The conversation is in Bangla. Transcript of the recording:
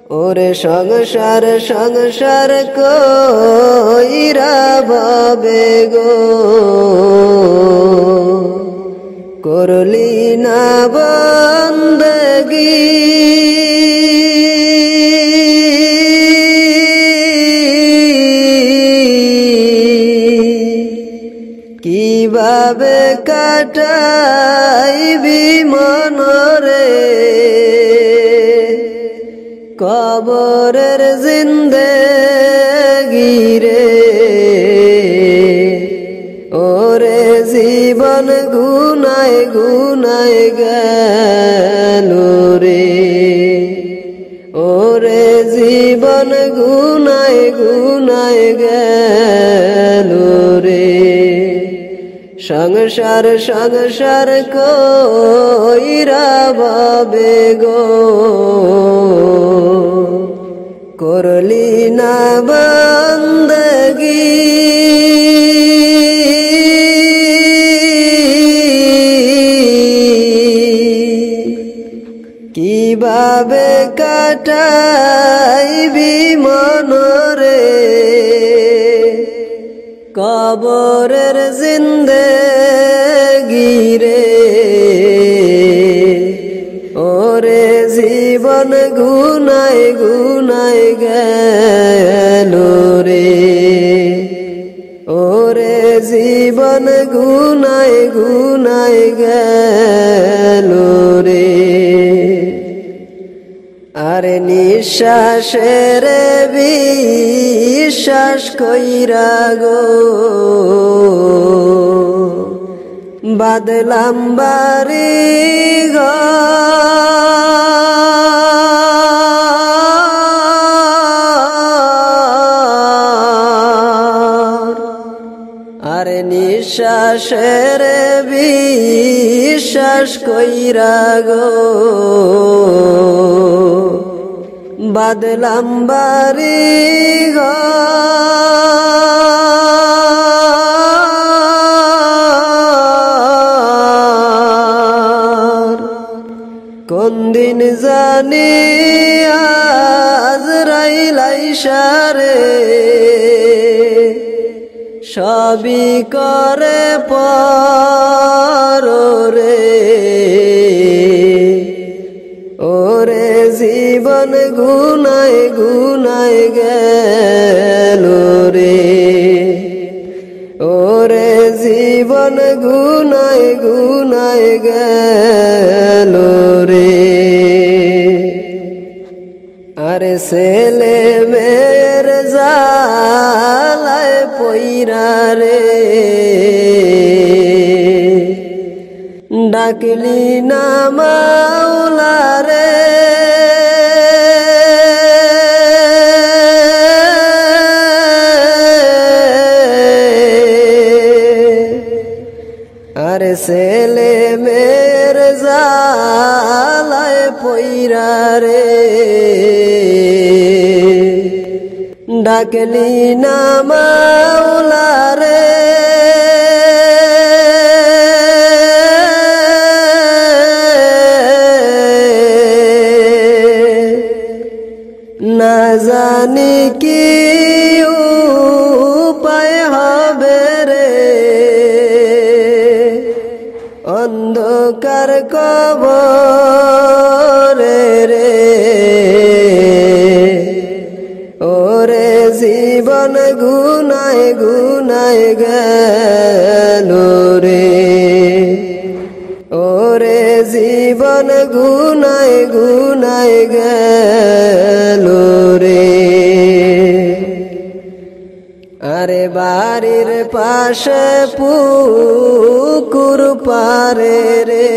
ওরে সংসার সংসার কইরা ভাবে গো করলি না বন্দগি কিভাবে কাটাইবি মনরে কবরের জিন্দেগি রে ওরে জীবন গুনায় গুনায় গেল রে ওরে জীবন গুনায় গুনায় গেল রে সংসার সংসার কইরা ভাবে গো করলি না বন্দগি কিভাবে কাটাইবি মনরে কবরের জিন্দেগি রে ওরে জীবন গুনায় গুনায় গেল রে ওরে জীবন গুনায় গুনায় গেল রে আরে নিঃশ্বাসের বিশ্বাস কইরা গো বাদলাম বাড়ি ঘর আরে নিঃশ্বাসের বিশ্বাস কইরা গো বাদলাম বাড়ি ঘর কোন দিন জানি আজরাইল আইসা রে সবই করে পর রে ওরে জীবন গুনায় গুনায় গেল রে ওরে জীবন গুনায় গুনায় গেল রে আরে ছেলে মেয়ের জালায় পইরা রে ডাকলি না মাওলা রে আরে ছেলে মেয়ের জালায় পইরা রে ডাকলি না মাওলা রে না জানি কি উপায় হবে রে অন্ধকার কবরে রে ওরে জীবন গুনায় গুনায় গেল রে ওরে জীবন গুনায় গুনায় গেল রে আরে বাড়ির পাশে পুকুর পারে রে